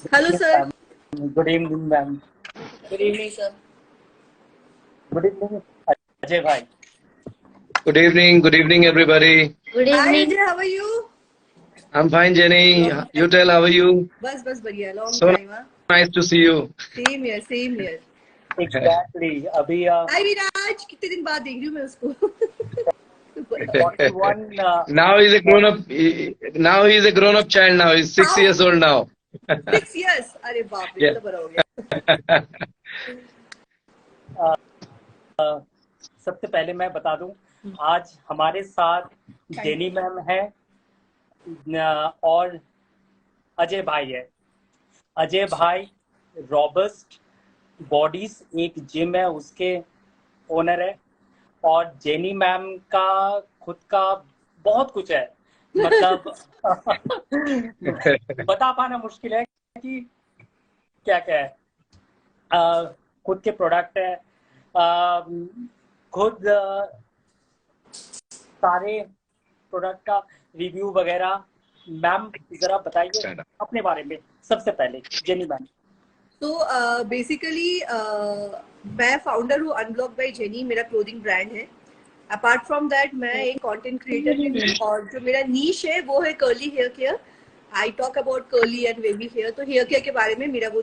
Hello, sir. Good evening ma'am. Good evening, sir. Good evening Ajay भाई। Good evening, everybody. Good Hi, evening. Ajay. How are you? I'm fine, Jenny. Long You time. tell, how are you? बस बढ़िया. Long So time, huh? nice to see you. Same here, same here. Exactly अभी Hi, विराज. कितने दिन बाद देख रही हूँ मैं उसको. 41 Now he's a grown up. Now he's a grown up child. Now he's 6 years How? old now. 6 years. अरे बाप रे, Yeah. कितना बड़ा हो गया. सबसे पहले मैं बता दूं, आज हमारे साथ जेनी मैम है और अजय भाई है। अजय भाई रॉबस्ट बॉडीज एक जिम है, उसके ओनर है। और जेनी मैम का खुद का बहुत कुछ है, मतलब बता पाना मुश्किल है कि क्या क्या है। खुद के प्रोडक्ट है, खुद सारे प्रोडक्ट का रिव्यू वगैरह। मैम जरा बताइए अपने बारे में सबसे पहले, जेनी मैम। तो बेसिकली मैं फाउंडर हूँ अनब्लॉक बाय जेनी. मेरा क्लोथिंग ब्रांड है. अपार्ट फ्रॉम दैट मैं एक कंटेंट क्रिएटर हूँ और जो मेरा नीश है वो है curly hair care. I talk about curly and wavy hair. तो हेयर केयर के बारे में मेरा वो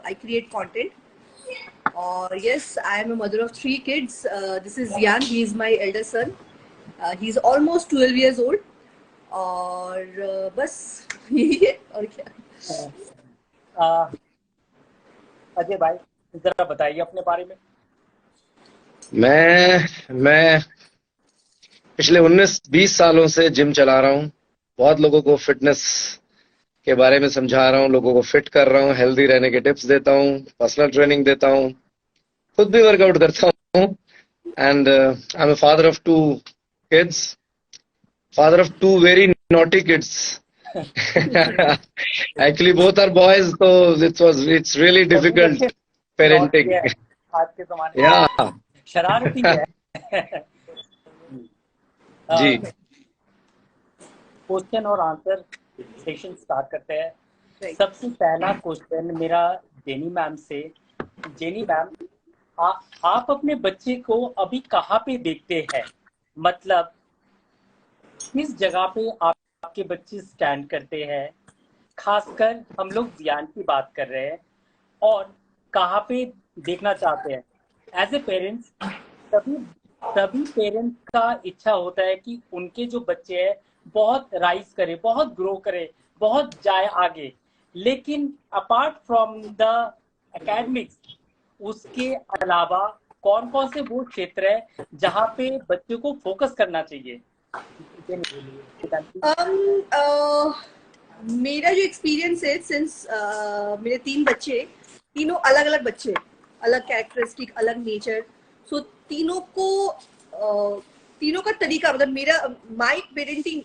आई क्रिएट कंटेंट. और yes, I am a mother of 3 kids. This is Jiyan. He is my elder son. He is almost 12 years old. और बस यही है. और क्या. अजय भाई जरा बताइए अपने बारे में। मैं पिछले 19-20 सालों से जिम चला रहा हूँ. बहुत लोगों को फिटनेस के बारे में समझा रहा हूँ, लोगों को फिट कर रहा हूँ, हेल्दी रहने के टिप्स देता हूँ, पर्सनल ट्रेनिंग देता हूँ, खुद भी वर्कआउट करता हूँ. And I am a father of 2 kids, father of 2 very naughty kids. Actually both are boys, so it's really difficult parenting. आज के जमाने में Yeah. शरारती है। जी. क्वेश्चन और आंसर सेशन स्टार्ट करते हैं. Right. सबसे पहला क्वेश्चन मेरा जेनी मैम से. जेनी मैम, आप अपने बच्चे को अभी कहाँ पे देखते हैं? मतलब किस जगह पे आपके बच्चे स्टैंड करते हैं? खासकर हम लोग जियान की बात कर रहे हैं, और कहाँ पे देखना चाहते हैं एज ए पेरेंट्स. सभी पेरेंट्स का इच्छा होता है कि उनके जो बच्चे हैं बहुत राइज करे, बहुत ग्रो करे, बहुत जाए आगे. लेकिन अपार्ट फ्रॉम द एकेडमिक्स, उसके अलावा कौन कौन से वो क्षेत्र है जहाँ पे बच्चे को फोकस करना चाहिए? मेरा जो एक्सपीरियंस है, सिंस मेरे 3 बच्चे, तीनों अलग अलग बच्चे, अलग कैरेक्टरिस्टिक, अलग नेचर. सो तीनों का तरीका, मतलब मेरा माय पेरेंटिंग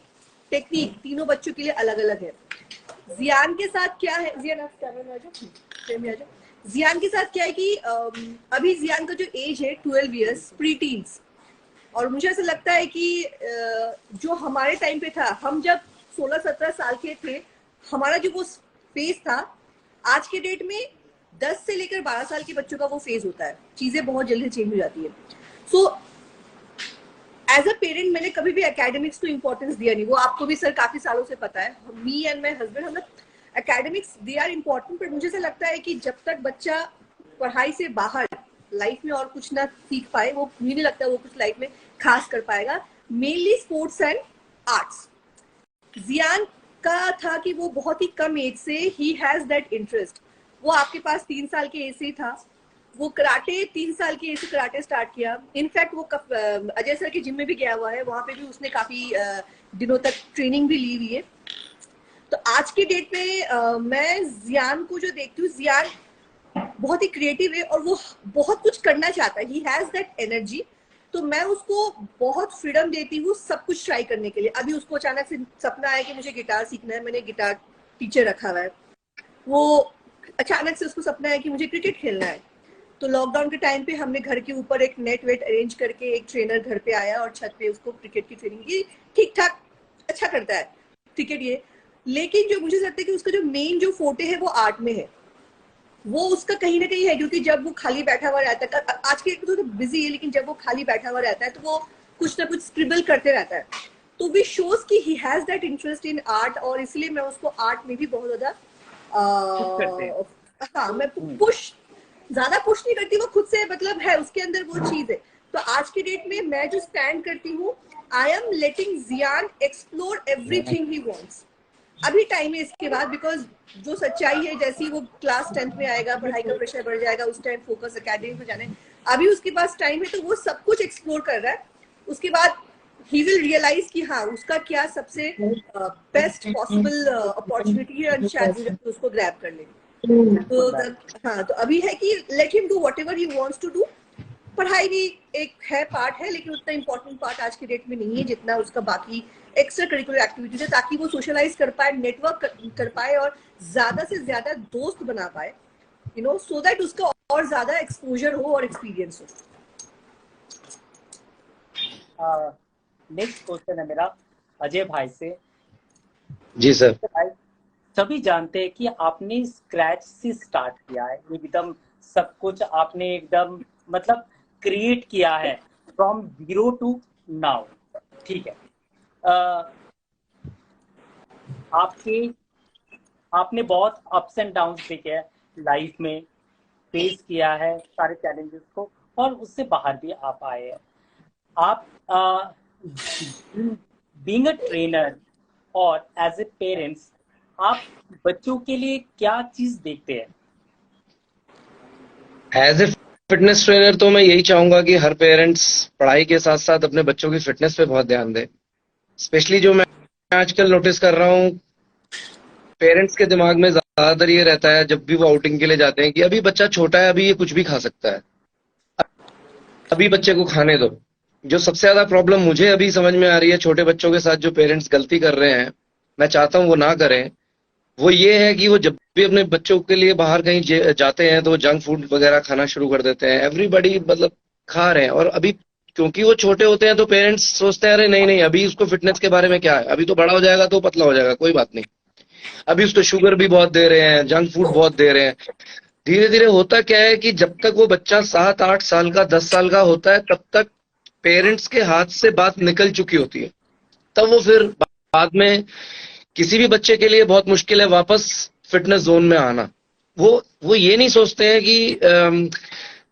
टेक्निक तीनों बच्चों के लिए अलग अलग है. जियान के साथ क्या है, जियान आप कैमरा में आ जाओ. जियान के साथ क्या है कि अभी जियान का जो एज है 12 years, प्री टीन्स. और मुझे ऐसा लगता है कि जो हमारे टाइम पे था, हम जब 16-17 साल के थे, हमारा जो वो फेज था, आज के डेट में 10 से लेकर 12 साल के बच्चों का वो फेज होता है. चीजें बहुत जल्दी चेंज हो जाती है. सो एज अ पेरेंट मैंने कभी भी एकेडमिक्स को इम्पोर्टेंस दिया नहीं. वो आपको भी सर काफी सालों से पता है. मी एंड माई हस्बैंड, हम लोग एकेडमिक्स दे आर इम्पोर्टेंट, पर मुझे ऐसा लगता है कि जब तक बच्चा पढ़ाई से बाहर लाइफ में और कुछ ना सीख पाए, वो मुझे नहीं लगता वो कुछ लाइफ में खास कर पाएगा. Mainly sports and arts. Jiyan का था कि वो बहुत ही कम एज से ही हैज दैट इंटरेस्ट. वो आपके पास 3 साल के एज से था. वो कराटे 3 साल की एज से कराटे स्टार्ट किया. इनफैक्ट वो अजय सर के जिम में भी गया हुआ है. वहां पे भी उसने काफी दिनों तक ट्रेनिंग भी ली हुई है. तो आज की डेट में मैं जियान को जो देखती हूँ, जियान बहुत ही क्रिएटिव है और वो बहुत कुछ करना चाहता है. He has that energy. तो मैं उसको बहुत फ्रीडम देती हूँ सब कुछ ट्राई करने के लिए. अभी उसको अचानक से सपना आया कि मुझे गिटार सीखना है. मैंने गिटार टीचर रखा हुआ है. वो अचानक से उसको सपना है कि मुझे क्रिकेट खेलना है. तो लॉकडाउन के टाइम पे हमने घर के ऊपर एक नेट वेट अरेंज करके एक ट्रेनर घर पे आया और छत पे उसको क्रिकेट की ट्रेनिंग की. ठीक ठाक अच्छा करता है क्रिकेट ये. लेकिन जो मुझे लगता है कि उसका जो मेन जो फोटे है वो आर्ट में है, वो उसका कहीं ना कहीं है, क्योंकि जब वो खाली बैठा हुआ रहता है, आज के तो बिजी है, लेकिन जब वो खाली बैठा हुआ रहता है तो वो कुछ ना कुछ स्क्रिबल करते रहता है, तो वी शोज कि he has that interest in art, और इसलिए मैं उसको आर्ट में भी बहुत ज्यादा हाँ मैं ज्यादा पुश नहीं करती, वो खुद से मतलब है उसके अंदर वो चीज है। तो आज की डेट में मैं जो स्टैंड करती हूँ, I am letting Jiyan explore everything he wants. अभी टाइम है इसके बाद, बिकॉज जो सच्चाई है, जैसी वो क्लास 10th में आएगा, पढ़ाई का प्रेशर बढ़ जाएगा, उस टाइम फोकस एकेडमी में जाने, अभी उसके पास टाइम है, तो वो सब कुछ एक्सप्लोर कर रहा है। उसके बाद ही विल रियलाइज कि हाँ उसका क्या सबसे बेस्ट पॉसिबल अपॉर्चुनिटी है, और शायद उसको ग्रैब कर ले। तो हाँ, तो अभी है कि let him do whatever he wants to do. पढ़ाई भी एक है पार्ट है, लेकिन उतना इम्पोर्टेंट पार्ट आज की डेट में नहीं है जितना उसका बाकी एक्स्ट्रा करिकुलर एक्टिविटीज है, ताकि वो सोशलाइज कर पाए, नेटवर्क कर पाए, और ज्यादा से ज्यादा दोस्त बना पाए, यू नो, सो दैट उसका और ज्यादा एक्सपोजर हो और एक्सपीरियंस हो। नेक्स्ट क्वेश्चन है मेरा अजय भाई से। जी सर। सभी जानते हैं कि आपने स्क्रैच से स्टार्ट किया है, एकदम सब कुछ आपने एकदम मतलब क्रिएट किया है फ्रॉम 0 to नाउ, ठीक है। आपने बहुत अप्स एंड डाउन्स देखे हैं लाइफ में, फेस किया है सारे चैलेंजेस को, और उससे बाहर भी आप आए हैं। आप बीइंग अ ट्रेनर और एज ए पेरेंट्स, आप बच्चों के लिए क्या चीज देखते हैं? एज ए फिटनेस ट्रेनर तो मैं यही चाहूंगा कि हर पेरेंट्स पढ़ाई के साथ साथ अपने बच्चों की फिटनेस पे बहुत ध्यान दे। स्पेशली जो मैं आजकल नोटिस कर रहा हूँ, पेरेंट्स के दिमाग में ज्यादातर ये रहता है जब भी वो आउटिंग के लिए जाते हैं कि अभी बच्चा छोटा है, अभी ये कुछ भी खा सकता है, अभी बच्चे को खाने दो। जो सबसे ज्यादा प्रॉब्लम मुझे अभी समझ में आ रही है छोटे बच्चों के साथ, जो पेरेंट्स गलती कर रहे हैं, मैं चाहता हूँ वो ना करें, वो ये है कि वो जब भी अपने बच्चों के लिए बाहर कहीं जाते हैं तो वो जंक फूड वगैरह खाना शुरू कर देते हैं। एवरीबॉडी मतलब खा रहे हैं, और अभी क्योंकि वो छोटे होते हैं तो पेरेंट्स सोचते हैं अरे नहीं नहीं अभी उसको फिटनेस के बारे में क्या है, अभी तो बड़ा हो जाएगा तो पतला हो जाएगा, कोई बात नहीं। अभी उसको शुगर भी बहुत दे रहे हैं, जंक फूड बहुत दे रहे हैं। धीरे धीरे होता क्या है कि जब तक वो बच्चा 7-8 साल का 10 साल का होता है, तब तक पेरेंट्स के हाथ से बात निकल चुकी होती है। तब वो फिर बाद में किसी भी बच्चे के लिए बहुत मुश्किल है वापस फिटनेस जोन में आना। वो ये नहीं सोचते हैं कि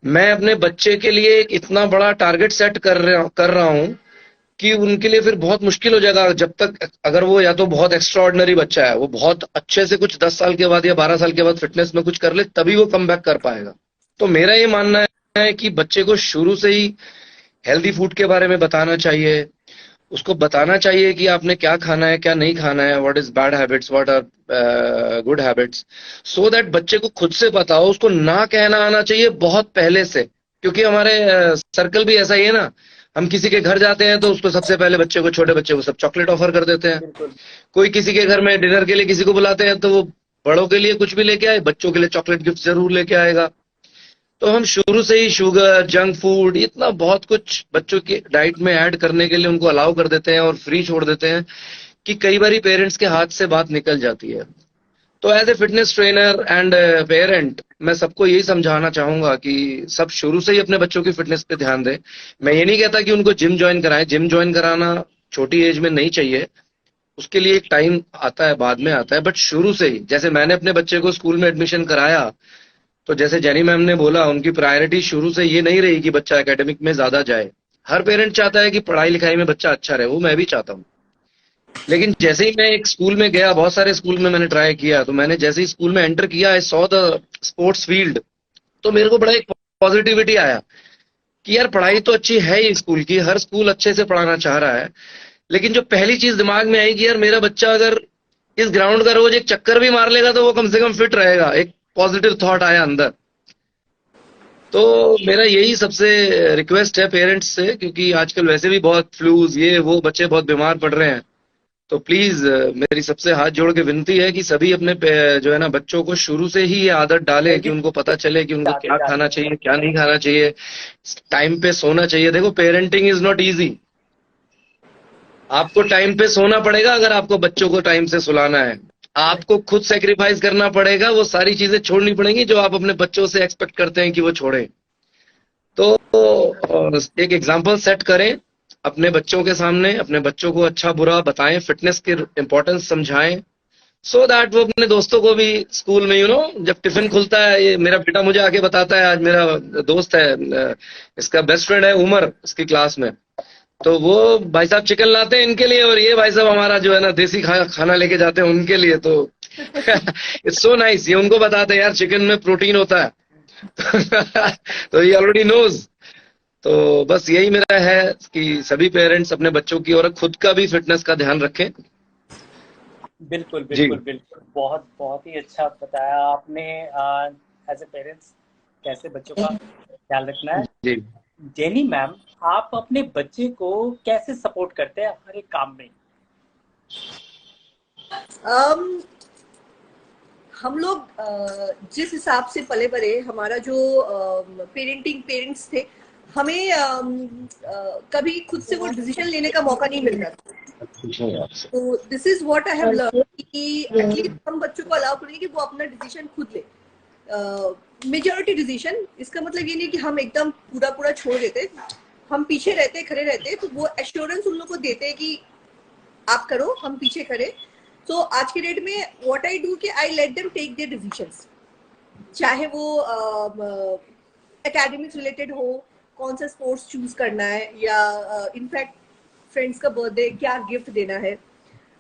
मैं अपने बच्चे के लिए एक इतना बड़ा टारगेट सेट कर रहा हूं कि उनके लिए फिर बहुत मुश्किल हो जाएगा। जब तक अगर वो या तो बहुत एक्स्ट्रा ऑर्डिनरी बच्चा है, वो बहुत अच्छे से कुछ 10 साल के बाद या 12 साल के बाद फिटनेस में कुछ कर ले, तभी वो कम बैक कर पाएगा। तो मेरा ये मानना है कि बच्चे को शुरू से ही हेल्दी फूड के बारे में बताना चाहिए, उसको बताना चाहिए कि आपने क्या खाना है क्या नहीं खाना है, what is bad habits, what are good habits, so that बच्चे को खुद से पता हो। उसको ना कहना आना चाहिए बहुत पहले से, क्योंकि हमारे सर्कल भी ऐसा ही है ना, हम किसी के घर जाते हैं तो उसको सबसे पहले बच्चे को, छोटे बच्चे को सब चॉकलेट ऑफर कर देते हैं। कोई किसी के घर में डिनर के लिए किसी को बुलाते हैं तो वो बड़ों के लिए कुछ भी लेके आए, बच्चों के लिए चॉकलेट गिफ्ट जरूर लेके आएगा। तो हम शुरू से ही शुगर, जंक फूड, इतना बहुत कुछ बच्चों की डाइट में ऐड करने के लिए उनको अलाउ कर देते हैं और फ्री छोड़ देते हैं कि कई बार पेरेंट्स के हाथ से बात निकल जाती है। तो as a fitness trainer and parent, मैं सबको यही समझाना चाहूंगा कि सब शुरू से ही अपने बच्चों की फिटनेस पे ध्यान दें। मैं ये नहीं कहता कि उनको जिम ज्वाइन कराएं, जिम ज्वाइन कराना छोटी एज में नहीं चाहिए, उसके लिए एक टाइम आता है, बाद में आता है, बट शुरू से ही, जैसे मैंने अपने बच्चे को स्कूल में एडमिशन कराया, तो जैसे जेनी मैम ने बोला, उनकी प्रायोरिटी शुरू से ये नहीं रही कि बच्चा एकेडमिक में ज्यादा जाए। हर पेरेंट चाहता है कि पढ़ाई लिखाई में बच्चा अच्छा रहे, वो मैं भी चाहता हूँ। लेकिन जैसे ही मैं एक स्कूल में गया, बहुत सारे स्कूल में मैंने ट्राई किया, तो मैंने जैसे ही स्कूल में एंटर किया, I saw the sports field, तो मेरे को बड़ा एक पॉजिटिविटी आया कि यार पढ़ाई तो अच्छी है ही स्कूल की, हर स्कूल अच्छे से पढ़ाना चाह रहा है, लेकिन जो पहली चीज दिमाग में आई कि यार मेरा बच्चा अगर इस ग्राउंड का रोज एक चक्कर भी मार लेगा तो वो कम से कम फिट रहेगा, एक पॉजिटिव थॉट आया अंदर। तो मेरा यही सबसे रिक्वेस्ट है पेरेंट्स से, क्योंकि आजकल वैसे भी बहुत फ्लूज, ये वो, बच्चे बहुत बीमार पड़ रहे हैं, तो प्लीज मेरी सबसे हाथ जोड़ के विनती है कि सभी अपने जो है ना बच्चों को शुरू से ही ये आदत डालें कि उनको पता चले कि उनको क्या खाना चाहिए क्या नहीं खाना चाहिए, टाइम पे सोना चाहिए। देखो पेरेंटिंग इज नॉट इजी, आपको टाइम पे सोना पड़ेगा अगर आपको बच्चों को टाइम से सुलाना है। आपको खुद सेक्रीफाइस करना पड़ेगा, वो सारी चीजें छोड़नी पड़ेंगी जो आप अपने बच्चों से एक्सपेक्ट करते हैं कि वो छोड़ें। तो एक एग्जाम्पल सेट करें अपने बच्चों के सामने, अपने बच्चों को अच्छा बुरा बताएं, फिटनेस की इंपॉर्टेंस समझाएं, सो दैट वो अपने दोस्तों को भी स्कूल में जब टिफिन खुलता है, ये मेरा बेटा मुझे आके बताता है, आज मेरा दोस्त है, इसका बेस्ट फ्रेंड है उमर, इसकी क्लास में, तो वो भाई साहब चिकन लाते हैं इनके लिए, और ये भाई साहब हमारा जो है ना देसी खाना लेके जाते हैं उनके लिए। तो इट्स सो नाइस, ये उनको बताते हैं यार चिकन में प्रोटीन होता है। तो ये ऑलरेडी नोज। तो बस यही मेरा है कि सभी पेरेंट्स अपने बच्चों की और खुद का भी फिटनेस का ध्यान रखें। बिल्कुल जी बिल्कुल बिल्कुल, बहुत बहुत ही अच्छा बताया आपने एज ए पेरेंट्स कैसे बच्चों का ख्याल रखना है। जी। जेनी मैम, आप अपने बच्चे को कैसे सपोर्ट करते हैं हर एक काम में? हम लोग जिस हिसाब से पले बड़े, हमारा जो पेरेंट्स थे, हमें कभी खुद से वो डिसीजन लेने का मौका नहीं मिलता था। तो this is what I have learn कि एटलीस्ट हम बच्चों को अलाउ करेंगे कि वो अपना डिसीजन खुद ले। मेजॉरिटी डिसीजन, इसका मतलब ये नहीं कि हम एकदम पूरा पूरा छोड़ देते, हम पीछे रहते, खड़े रहते, तो वो एश्योरेंस उन लोग को देते हैं कि आप करो, हम पीछे खड़े। तो आज के डेट में व्हाट आई डू कि I let them take their decisions, चाहे वो एकेडमिक्स रिलेटेड हो, कौन सा स्पोर्ट्स चूज करना है, या इनफैक्ट फ्रेंड्स का बर्थडे क्या गिफ्ट देना है,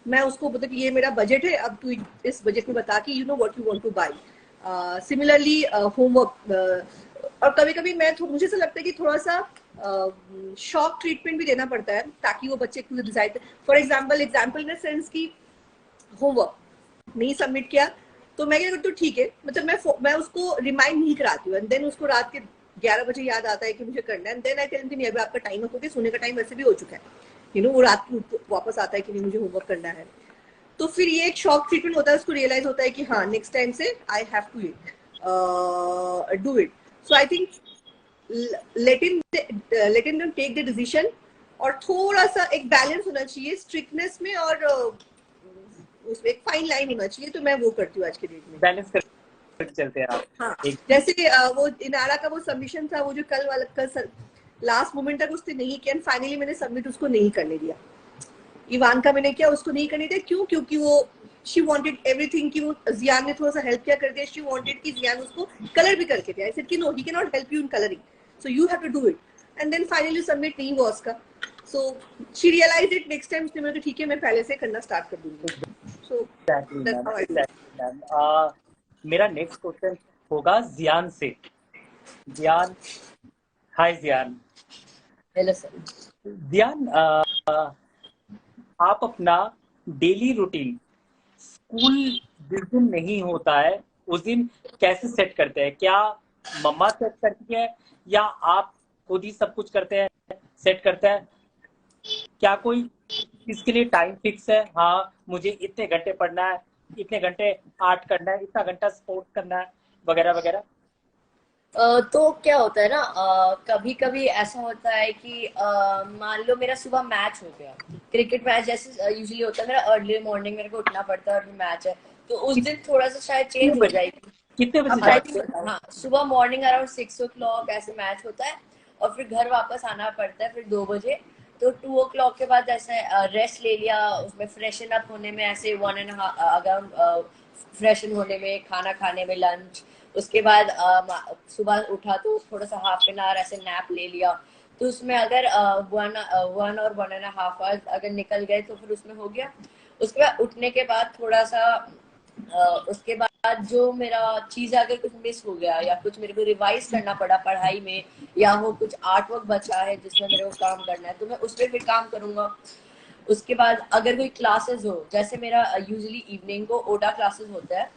मैं उसको बोलती कि ये मेरा बजट है, अब तू इस बजट में बता कि you know what you want to buy. Similarly homework, और कभी कभी मुझे ऐसा लगता है कि थोड़ा सा शॉक ट्रीटमेंट भी देना पड़ता है ताकि वो बच्चे खुद decide. For example in the sense की होमवर्क नहीं सबमिट किया तो मैं क्या करती हूँ, ठीक है, मतलब मैं उसको रिमाइंड नहीं कराती हूँ, एंड देन उसको रात के 11 बजे याद आता है कि मुझे करना है, and then I tell him अभी आपका टाइम हो गया, सोने का टाइम वैसे भी हो चुका है, वो रात को वापस आता है कि नहीं मुझे होमवर्क करना है। तो फिर ये एक शॉक ट्रीटमेंट होता है, उसको रियलाइज होता है कि हाँ नेक्स्ट टाइम से I have to do it. So I think letting them take the decision, और थोड़ा सा एक बैलेंस होना चाहिए स्ट्रिक्टनेस में, और उसमें एक फाइन लाइन होना चाहिए। तो मैं वो करती हूँ आज के डेट में, बैलेंस कर चलते हैं आप। हाँ। जैसे वो इनारा का वो सबमिशन था, वो जो कल लास्ट मोमेंट तक उसने नहीं किया, फाइनली मैंने सबमिट उसको नहीं करने दिया। इवान का मैंने किया, उसको नहीं करने दिया। क्यों? क्योंकि वो शी वांटेड एवरीथिंग, कि वो जियान ने थोड़ा सा हेल्प किया कर दिया, शी वांटेड कि जियान उसको कलर भी करके दिया। आई सेड कि no, he can not help you in colouring, so you have to do it, and then finally submit नहीं हुआ उसका। So she realised it next time, उसने बोला ठीक है मैं पहले से करना स्टार्ट कर दूंगी। So that's how I do. मेरा नेक्स्ट क्वेश्चन होगा जियान से। जियान, हाय जियान। Hello sir. जियान, आप अपना डेली रूटीन स्कूल जिस दिन नहीं होता है उस दिन कैसे सेट करते हैं? क्या मम्मा सेट करती है या आप खुद ही सब कुछ करते हैं, सेट करते हैं? क्या कोई इसके लिए टाइम फिक्स है? हाँ, मुझे इतने घंटे पढ़ना है, इतने घंटे आर्ट करना है, इतना घंटा स्पोर्ट करना है, वगैरह वगैरह। तो क्या होता है ना, कभी कभी ऐसा होता है कि मान लो मेरा सुबह मैच हो गया, क्रिकेट मैच जैसे यूजुअली होता है, मेरा अर्ली मॉर्निंग मेरे को उठना पड़ता है और मैच है, तो उस दिन थोड़ा सा शायद चेंज हो जाएगी। कितने बजे अब जाते हैं? हाँ, सुबह मॉर्निंग अराउंड 6 o'clock ऐसे मैच होता है, और फिर घर वापस आना पड़ता है फिर 2 बजे। तो 2 o'clock के बाद ऐसे रेस्ट ले लिया, उसमें फ्रेशन अप होने में ऐसे 1.5 अराउंड, फ्रेशन होने में, खाना खाने में, लंच, उसके बाद सुबह उठा तो थोड़ा सा हाफ एन आवर ऐसे नैप ले लिया। तो उसमें अगर 1 और 1.5 आवर अगर निकल गए तो फिर उसमें हो गया। उसके बाद उठने के बाद थोड़ा सा उसके बाद जो मेरा चीज अगर कुछ मिस हो गया या कुछ मेरे को रिवाइज करना पड़ा पढ़ाई में, या वो कुछ आर्ट वर्क बचा है जिसमें मेरे को काम करना है, तो मैं उस पर भी काम करूंगा। उसके बाद अगर कोई क्लासेस हो, जैसे मेरा यूजुअली इवनिंग को ओडा क्लासेस होता है,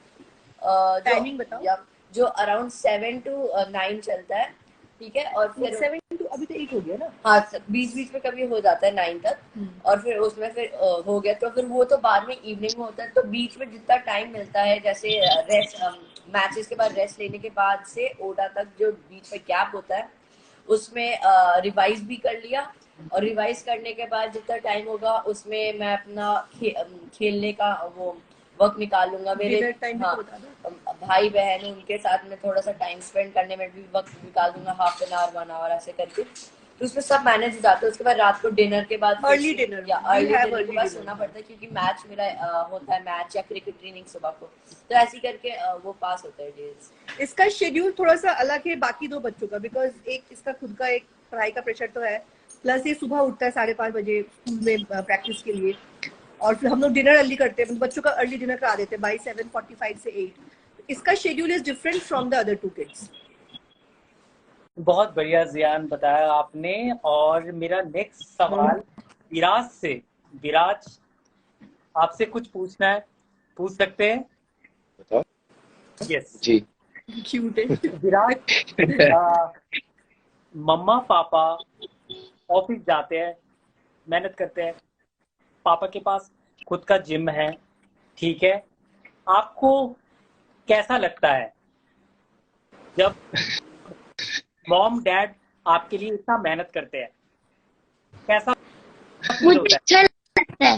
टाइमिंग बताओ। जो अराउंड 7 to 9 चलता है, ठीक है। और फिर 7 to अभी तो 8 हो गया ना। हाँ, बीच बीच में कभी हो जाता है 9 तक, और फिर उसमें फिर हो गया तो फिर वो तो बाद में इवनिंग में होता है। तो बीच में जितना टाइम मिलता है, जैसे रेस्ट, मैचेस के बाद रेस्ट लेने के बाद से ओडा तक जो बीच में गैप होता है, उसमें रिवाइज भी कर लिया, और रिवाइज करने के बाद जितना टाइम होगा उसमें मैं अपना खेलने का वो वक्त निकाल लूंगा। मेरे Dinner time भी हाँ तो बता दो। भाई बहन उनके साथ में थोड़ा सा टाइम स्पेंड करने में भी वक्त निकाल दूंगा, हाफ एन आवर 1 आवर ऐसे करके, तो उसमें सब मैनेज हो जाता है। उसके बाद रात को डिनर के बाद Early dinner. या We अर्ली have डिनर के early बाद dinner. सोना पड़ता है क्योंकि मैच मेरा होता है, मैच या क्रिकेट ट्रेनिंग सुबह को, तो ऐसे करके वो पास होता है डेज। इसका शेड्यूल थोड़ा सा अलग है बाकी दो बच्चों का, बिकॉज एक इसका खुद का एक पढ़ाई का प्रेशर तो है, प्लस ये सुबह उठता है 5:30 बजे स्कूल में प्रैक्टिस के लिए, और फिर हम लोग डिनर अर्ली करते हैं, बच्चों का अर्ली डिनर करा देते हैं बाई 7:45 से 8। इसका schedule is different from the other 2 kids. बहुत बढ़िया जियान बताया आपने। और मेरा नेक्स्ट सवाल विराज से। विराज, आपसे कुछ पूछना है, पूछ सकते हैं? बताओ। यस जी। क्यूट है विराज, मम्मा पापा ऑफिस जाते हैं, मेहनत करते हैं, पापा के पास खुद का जिम है, ठीक है, आपको कैसा लगता है जब मॉम डैड आपके लिए इतना मेहनत करते हैं? कैसा फील होता अच्छा लगता है।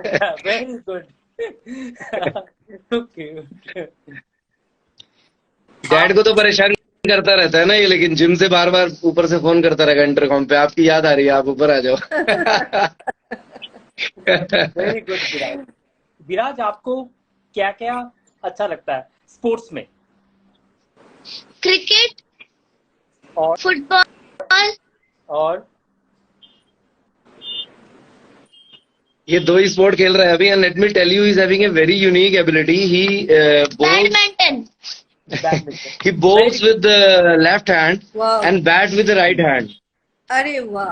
है? Very good. डैड को तो परेशान करता रहता है ना ये, लेकिन जिम से बार बार ऊपर से फोन करता रहेगा इंटरकॉम पे, आपकी याद आ रही है, आप ऊपर आ जाओ। वेरी गुड विराज। विराज, आपको क्या क्या अच्छा लगता है स्पोर्ट्स में? क्रिकेट, और फुटबॉल, और ये 2 ही स्पोर्ट खेल रहा है अभी, and let me tell you, he is having a very unique ability. He badminton. he bowls with the left hand Wow. and bat with the right hand. अरे वाह,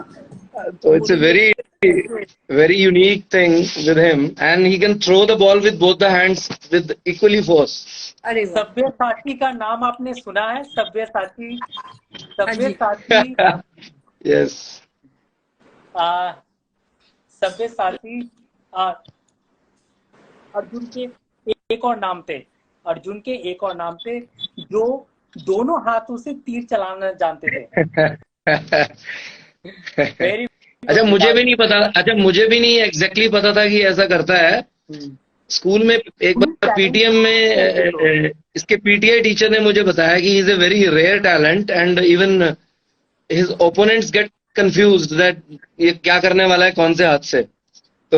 So it's a very unique thing with him, and he can throw the ball with both the hands with equally force. अरे वाह। सब्यसाची का नाम आपने सुना है? सब्यसाची, हाँ जी। सब्यसाची, Yes. सब्यसाची अर्जुन के एक और नाम थे, अर्जुन के एक और नाम थे जो दोनों हाथों से तीर चलाना जानते थे। Very अच्छा, मुझे भी नहीं पता, अच्छा मुझे भी नहीं एग्जैक्टली पता था कि ऐसा करता है। स्कूल में एक बार पीटीएम में इसके पीटीआई टीचर ने मुझे बताया कि he is a very rare talent, and even his opponents get confused that ये क्या करने वाला है कौन से हाथ से। तो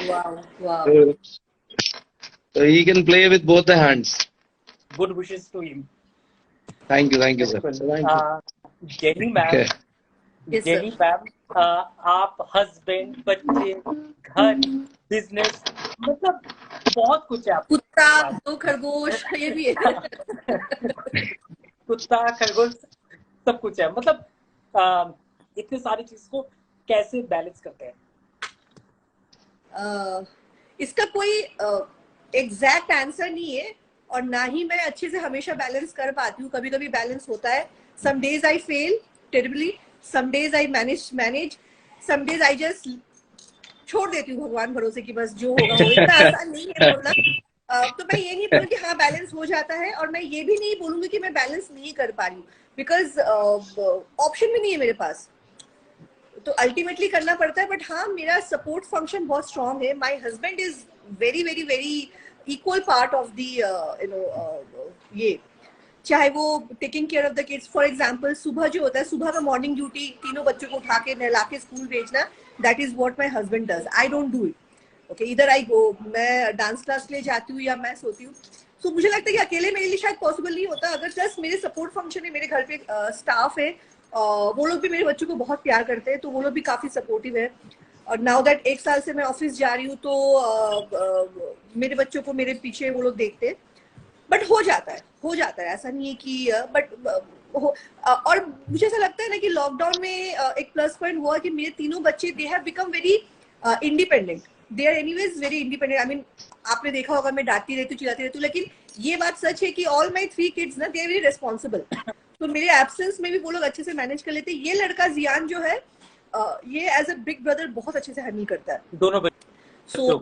वाह, so he can play with both the hands. good wishes to him. Thank you sir. Thank you. Jenny ma'am, Yes, sir. Jenny ma'am, आप हस्बैंड, बच्चे, घर, बिजनेस, मतलब बहुत कुछ है आपके कुत्ता, पास। 2 खरगोश, ये भी है। कुत्ता, खरगोश, सब कुछ है। मतलब इतने सारी चीज को कैसे बैलेंस करते हैं? इसका कोई एग्जैक्ट आंसर नहीं है, और ना ही मैं अच्छे से हमेशा बैलेंस कर पाती हूँ। कभी कभी बैलेंस होता है, some days I fail terribly, some days I manage, some days I just छोड़ देती हूँ भगवान भरोसे कि बस जो होगा वो। इतना आसान नहीं है बोलना। तो मैं ये नहीं बोलूँगी हाँ बैलेंस हो जाता है, और मैं ये भी नहीं बोलूंगी कि मैं बैलेंस नहीं कर पा रही हूँ, बिकॉज ऑप्शन भी नहीं है मेरे पास, तो अल्टीमेटली करना पड़ता है। बट हाँ, मेरा सपोर्ट फंक्शन बहुत स्ट्रांग है। My husband is very very very equal part of the ये, चाहे वो taking care of the kids. For example सुबह जो होता है, सुबह का मॉर्निंग ड्यूटी, तीनों बच्चों को उठा के नहला के स्कूल भेजना, that is what my husband does. I don't do it. Okay, इधर आई गो, मैं डांस क्लास के लिए जाती हूँ या मैं सोती हूँ। सो मुझे लगता है कि अकेले मेरे लिए शायद पॉसिबल नहीं होता। अगर प्लस मेरे सपोर्ट फंक्शन है, मेरे घर पे स्टाफ है, वो लोग भी मेरे बच्चों को बहुत प्यार करते हैं, तो वो लोग भी काफी सपोर्टिव है। और नाउ दैट 1 साल से मैं ऑफिस जा रही हूँ, तो मेरे बच्चों को मेरे पीछे वो लोग देखते हैं। बट हो जाता है, ऐसा नहीं है कि और मुझे ऐसा लगता है ना कि लॉकडाउन में एक प्लस पॉइंट हुआ कि मेरे तीनों बच्चे they have become very independent. They are anyways very independent. I mean, आपने देखा होगा मैं डांटती रहती हूँ, चिल्लाती रहती हूँ, लेकिन ये बात सच है कि ऑल माई 3 किड्स ना, दे आर वेरी रिस्पॉन्सिबल। तो मेरे एब्सेंस में भी वो लोग अच्छे से मैनेज कर लेते हैं। ये लड़का जियान जो है, ये एज अ बिग ब्रदर बहुत अच्छे से हैंडल करता है दोनों सो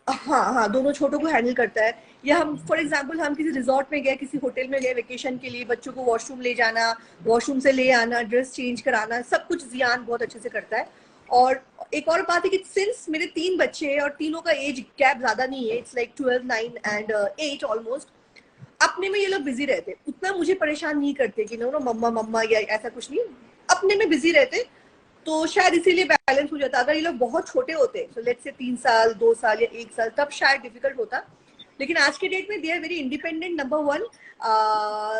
हाँ, दोनों छोटों को हैंडल करता है। या हम फॉर एग्जांपल हम किसी रिजॉर्ट में गए, किसी होटल में गए वेकेशन के लिए, बच्चों को वॉशरूम ले जाना, वॉशरूम से ले आना, ड्रेस चेंज कराना, सब कुछ जियान बहुत अच्छे से करता है। और एक और बात है कि सिंस मेरे 3 बच्चे हैं और तीनों का एज गैप ज्यादा नहीं है, इट्स लाइक 12, 9 एंड 8 ऑलमोस्ट, अपने में ये लोग बिजी रहते, उतना मुझे परेशान नहीं करते कि नो मम्मा मम्मा या ऐसा कुछ नहीं, अपने में बिजी रहते, तो शायद इसीलिए बैलेंस हो जाता। अगर ये लोग बहुत छोटे होते, सो लेट्स से 3 साल 2 साल या 1 साल, तब शायद डिफिकल्ट होता। लेकिन आज के डेट में they are very independent, number 1,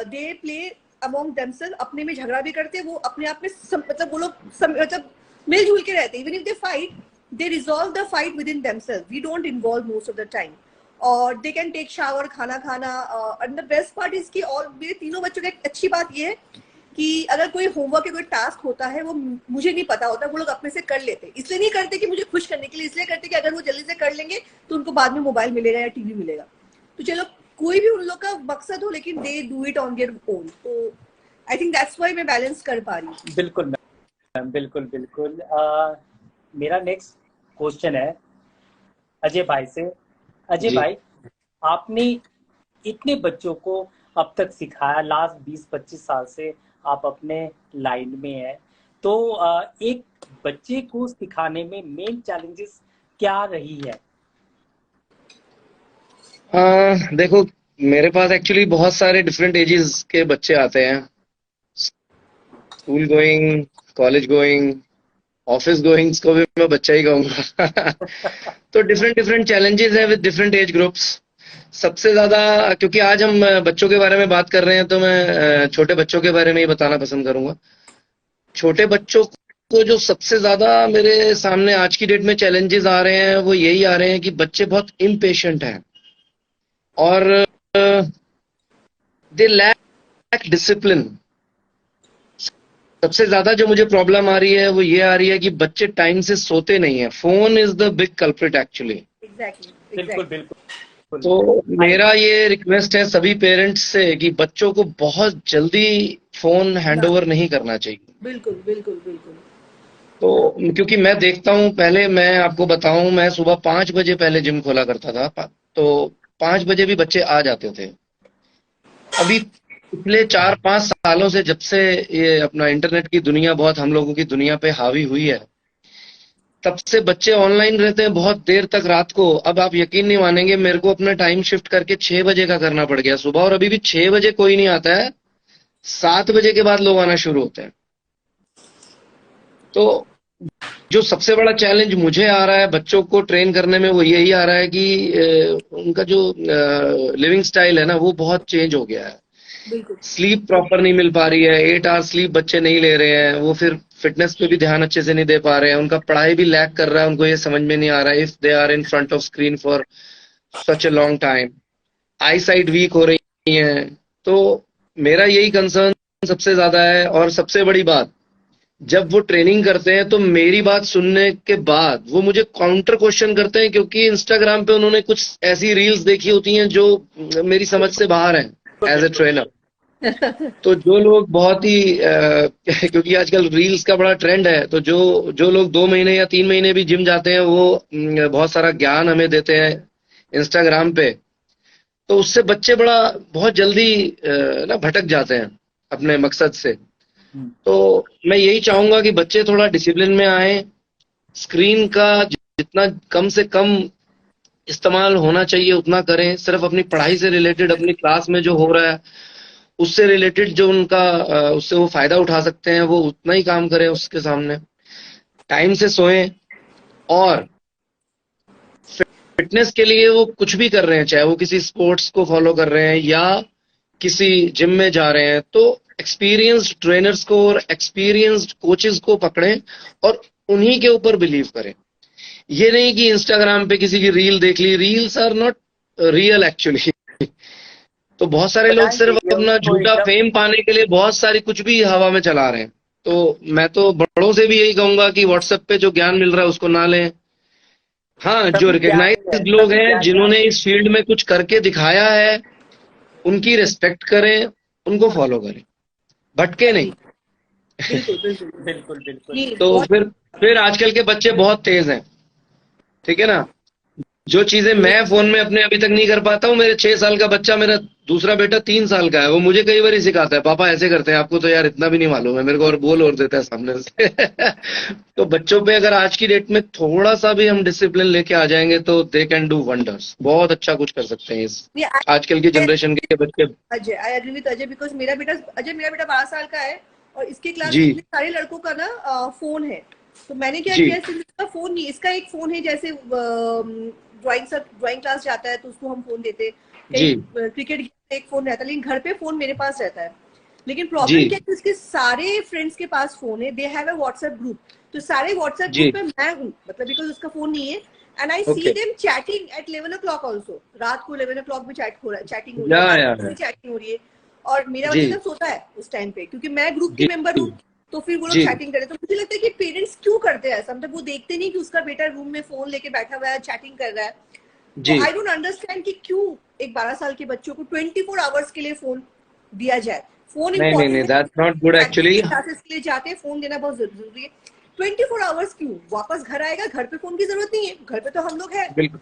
they play among themselves, अपने में झगड़ा भी करते हैं, वो अपने आप में मतलब वो लोग मतलब मिलजुल के रहते हैं। Even if they fight, they resolve the fight within themselves, we don't involve most of the time. और दे कैन टेक शावर, खाना खाना। And the best part is की, और मेरे तीनों बच्चों की एक अच्छी बात ये है कि अगर कोई होमवर्क या कोई टास्क होता है, वो मुझे नहीं पता होता, वो लोग अपने से कर लेते, इसलिए नहीं करते कि मुझे खुश करने के लिए, इसलिए करते कि अगर वो जल्दी से कर लेंगे तो उनको बाद में मोबाइल मिलेगा या टीवी मिलेगा। तो चलो कोई भी उन लोग का मकसद हो, लेकिन they do it on their own. तो आई थिंक दैट्स व्हाई मैं बैलेंस कर पा रही हूँ। बिल्कुल मैम, बिल्कुल बिल्कुल। मेरा नेक्स्ट क्वेश्चन है अजय भाई से। अजय जी। भाई, आपने इतने बच्चों को अब तक सिखाया, लास्ट 20-25 साल से आप अपने लाइन में हैं, तो एक बच्चे को सिखाने में मेन चैलेंजेस क्या रही है? देखो, मेरे पास एक्चुअली बहुत सारे डिफरेंट एजेस के बच्चे आते हैं, school going, college going, office goings को भी मैं बच्चा ही कहूंगा। तो डिफरेंट डिफरेंट चैलेंजेस हैं विद डिफरेंट एज ग्रुप्स। सबसे ज्यादा, क्योंकि आज हम बच्चों के बारे में बात कर रहे हैं, तो मैं छोटे बच्चों के बारे में ही बताना पसंद करूंगा। छोटे बच्चों को जो सबसे ज्यादा मेरे सामने आज की डेट में चैलेंजेस आ रहे हैं, वो यही आ रहे हैं कि बच्चे बहुत इम्पेशेंट हैं और दे लैक डिसिप्लिन। सबसे ज्यादा जो मुझे प्रॉब्लम आ रही है वो ये आ रही है कि बच्चे टाइम से सोते नहीं है। Phone is the big culprit actually. बिल्कुल बिल्कुल। तो मेरा ये रिक्वेस्ट है सभी पेरेंट्स से कि बच्चों को बहुत जल्दी फोन हैंडओवर नहीं करना चाहिए। बिल्कुल बिल्कुल बिल्कुल। तो क्योंकि मैं देखता हूँ, पहले मैं आपको बताऊं, मैं सुबह 5 बजे पहले जिम खोला करता था, तो 5 बजे भी बच्चे आ जाते थे। अभी पिछले 4-5 सालों से, जब से ये अपना इंटरनेट की दुनिया बहुत हम लोगों की दुनिया पे हावी हुई है, तब से बच्चे ऑनलाइन रहते हैं बहुत देर तक रात को। अब आप यकीन नहीं मानेंगे, मेरे को अपना टाइम शिफ्ट करके 6 बजे का करना पड़ गया सुबह, और अभी भी 6 बजे कोई नहीं आता है, 7 बजे के बाद लोग आना शुरू होते हैं। तो जो सबसे बड़ा चैलेंज मुझे आ रहा है बच्चों को ट्रेन करने में, वो यही आ रहा है कि उनका जो लिविंग स्टाइल है ना, वो बहुत चेंज हो गया है। स्लीप प्रॉपर नहीं मिल पा रही है, 8 आवर स्लीप बच्चे नहीं ले रहे हैं, वो फिर फिटनेस पे भी ध्यान अच्छे से नहीं दे पा रहे हैं, उनका पढ़ाई भी लैग कर रहा है, उनको ये समझ में नहीं आ रहा है if they are in front of screen for such a long time, I sight weak हो रही है। तो मेरा यही कंसर्न सबसे ज्यादा है। और सबसे बड़ी बात, जब वो ट्रेनिंग करते हैं तो मेरी बात सुनने के बाद वो मुझे काउंटर क्वेश्चन करते हैं, क्योंकि इंस्टाग्राम पे उन्होंने कुछ ऐसी रील्स देखी होती हैं जो मेरी समझ से बाहर हैं एज ए ट्रेनर। तो जो लोग बहुत ही क्योंकि आजकल रील्स का बड़ा ट्रेंड है, तो जो लोग 2 महीने या 3 महीने भी जिम जाते हैं, वो बहुत सारा ज्ञान हमें देते हैं इंस्टाग्राम पे। तो उससे बच्चे बहुत जल्दी ना भटक जाते हैं अपने मकसद से। तो मैं यही चाहूंगा कि बच्चे थोड़ा डिसिप्लिन में आए, स्क्रीन का जितना कम से कम इस्तेमाल होना चाहिए उतना करें, सिर्फ अपनी पढ़ाई से रिलेटेड, अपनी क्लास में जो हो रहा है उससे रिलेटेड जो उनका उससे वो फायदा उठा सकते हैं, वो उतना ही काम करें उसके सामने। टाइम से सोएं, और फिटनेस के लिए वो कुछ भी कर रहे हैं, चाहे वो किसी स्पोर्ट्स को फॉलो कर रहे हैं या किसी जिम में जा रहे हैं, तो एक्सपीरियंस्ड ट्रेनर्स को और एक्सपीरियंस्ड कोचेस को पकड़ें और उन्हीं के ऊपर बिलीव करें। ये नहीं कि इंस्टाग्राम पे किसी की रील देख ली, reels are not real actually. तो बहुत सारे लोग सिर्फ अपना झूठा फेम पाने के लिए बहुत सारी कुछ भी हवा में चला रहे हैं। तो मैं तो बड़ों से भी यही कहूंगा कि व्हाट्सएप पे जो ज्ञान मिल रहा है उसको ना लें। हाँ, जो रिकग्नाइज्ड लोग हैं, जिन्होंने इस फील्ड में कुछ करके दिखाया है, उनकी रिस्पेक्ट करें, उनको फॉलो करें, भटके नहीं। बिल्कुल। तो फिर आजकल के बच्चे बहुत तेज हैं, ठीक है ना। जो चीजें मैं फोन में अपने अभी तक नहीं कर पाता हूँ, मेरे 6 साल का बच्चा, मेरा दूसरा बेटा 3 साल का है, वो मुझे कई बार ही सिखाता है, पापा ऐसे करते हैं, आपको तो यार इतना भी नहीं मालूम है, मेरे को और बोल और देता है सामने से। तो बच्चों पे अगर आज की डेट में थोड़ा सा भी हम डिसिप्लिन लेके आ जाएंगे तो दे कैन डू वंडर्स, बहुत अच्छा कुछ कर सकते हैं इस Yeah, आजकल की जनरेशन के बच्चे। Ajay, I agree with Ajay, because मेरा बेटा 12 साल का है और इसके क्लास जी में सारे लड़कों का ना फोन है। तो मैंने क्या जी किया, सिर्फ इसका फोन नहीं, इसका एक फोन है, जैसे ड्राइंग क्लास जाता है तो उसको हम फोन देते, जी कहीं क्रिकेट एक फोन रहता है, लेकिन घर पे फोन मेरे पास रहता है। लेकिन जी प्रॉब्लम क्या है, उसके सारे फ्रेंड्स के पास फोन है, they have a WhatsApp group, तो सारे व्हाट्सएप जी ग्रुप में मैं हूँ, मतलब बिकॉज उसका फोन नहीं है। And I see okay them chatting at 11 o'clock also, रात को 11 o'clock भी चैटिंग हो रही है, या 12 या बजे भी चैटिंग हो रही है। और मेरा जी बच्चा तब सोता है उस टाइम पे, क्योंकि मैं ग्रुप की जी मेंबर हूँ, तो फिर वो लोग जी चैटिंग करे। तो मुझे लगता है कि पेरेंट्स क्यों करते हैं ऐसा, मतलब वो देखते नहीं कि उसका बेटा रूम में फोन लेके बैठा हुआ है, चैटिंग कर रहा है। तो जी आई डोंट अंडरस्टैंड कि क्यों एक 12 साल के बच्चों को 24 आवर्स के लिए फोन दिया जाए। फोन नहीं नहीं नहीं, इम्पोर्टेंट दैट्स नॉट गुड है, एक्चुअली। क्लासेस के लिए जाते हैं, फोन देना बहुत जरूरी है। 24 आवर्स क्यों, वापस घर आएगा, घर पे फोन की जरूरत नहीं है, घर पे तो हम लोग हैं, बिल्कुल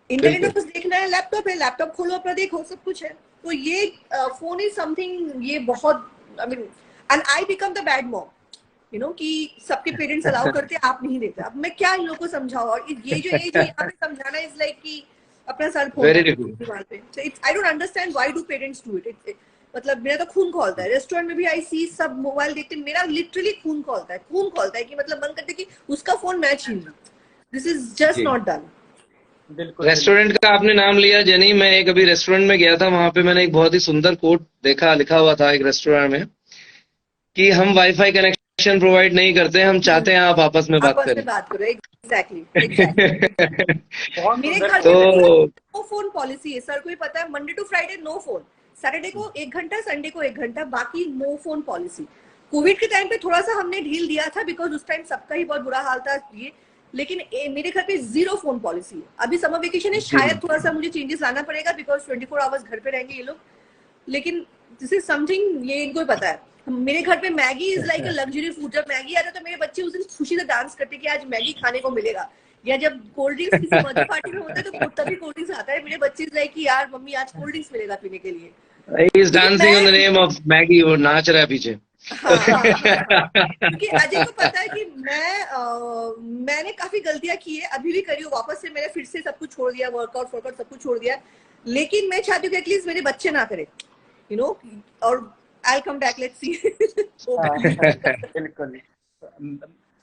इंटरनेट में बिल्कुल कुछ देखना है, लैपटॉप खोलो अपना, देखो, सब कुछ है। तो ये फोन इज समथिंग, ये बहुत, I mean, and I become the bad mom, you know, कि सबके पेरेंट्स अलाउ करते, आप नहीं देते। अब मैं क्या इन लोगों को समझाऊं, और ये जो एज है यहाँ पे समझाना इज लाइक कि अपना सर फोड़ना वेरी है डिफिकल्ट। दीवार पे। So it's, I don't understand why do parents do it. मतलब मेरा तो खून खौलता है, रेस्टोरेंट में भी आई सी सब मोबाइल देखते, मेरा लिटरली खून खौलता है कि मतलब मन करता है कि उसका फोन मैं छीन लूं। दिस इज जस्ट जी नॉट डन। बिल्कुल रेस्टोरेंट बिल्कुल। का आपने नाम लिया जेनी, मैं एक अभी रेस्टोरेंट में गया था, वहां पे मैंने एक बहुत ही सुंदर कोट देखा, लिखा हुआ था एक रेस्टोरेंट में कि हम वाईफाई कनेक्शन प्रोवाइड नहीं करते, हम चाहते हैं आप आपस में बात आपस में करें। बात करो, एग्जैक्टली एग्जैक्टली। बहुत मेरे सुंदर घर तो पे कोट है। नो फोन पॉलिसी है, सर को ही पता है, Monday to Friday no phone, Saturday को 1 घंटा, संडे को 1 घंटा, बाकी नो फोन पॉलिसी। कोविड के टाइम पे थोड़ा सा हमने ढील दिया था, बिकॉज उस टाइम सबका ही बहुत बुरा हाल था ये, लेकिन मेरे घर पे 0 फोन पॉलिसी है। अभी समर वेकेशन है, जी शायद थोड़ा सा मुझे चेंजेस लाना पड़ेगा, बिकॉज 24 आवर्स घर पे रहेंगे ये लोग, लेकिन दिस इज समथिंग, ये इनको ही पता है। मेरे घर पे Maggi is like a luxury food, जब मैगी आता है तो मेरे बच्चे उस दिन खुशी से डांस करते कि आज मैगी खाने को मिलेगा। या जब कोल्ड ड्रिंक्स किसी बर्थडे पार्टी में होता है तो तभी कोल्ड ड्रिंक्स आता है, मेरे बच्चे इज लाइक कि यार मम्मी आज कोल्ड ड्रिंक्स मिलेगा पीने के लिए। ही इज क्योंकि डांसिंग ऑन द मैं, नेम ऑफ मैगी, वो नाच रहा है पीछे। हाँ, क्योंकि अजय को पता है कि मैंने काफी गलतियां की है, अभी भी करी हूँ, वापस से मैंने फिर से सब कुछ छोड़ दिया, वर्कआउट सब कुछ छोड़ दिया, लेकिन मैं चाहती हूँ कि एटलीस्ट मेरे बच्चे ना करें, यू नो, और आई कम बैक, लेट्स सी। बिल्कुल।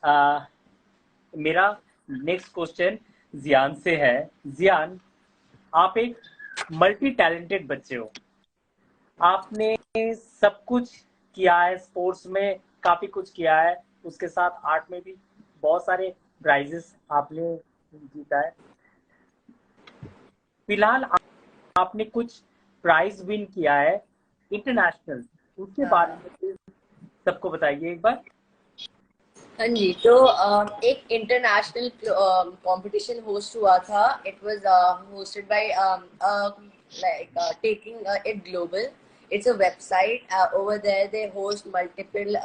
आ, मेरा नेक्स्ट क्वेश्चन जियान से है। जियान, आप एक मल्टी टैलेंटेड बच्चे हो, आपने सब कुछ किया है, स्पोर्ट्स में काफी कुछ किया है, उसके साथ आर्ट में भी बहुत सारे प्राइजेस आपने जीता है। फिलहाल आपने कुछ प्राइज विन किया है इंटरनेशनल, उसके बारे में प्लीज सबको बताइए एक बार। हाँ जी, तो एक इंटरनेशनल कंपटीशन होस्ट हुआ था। It was hosted by like taking it global. It's a website. Over there they host multiple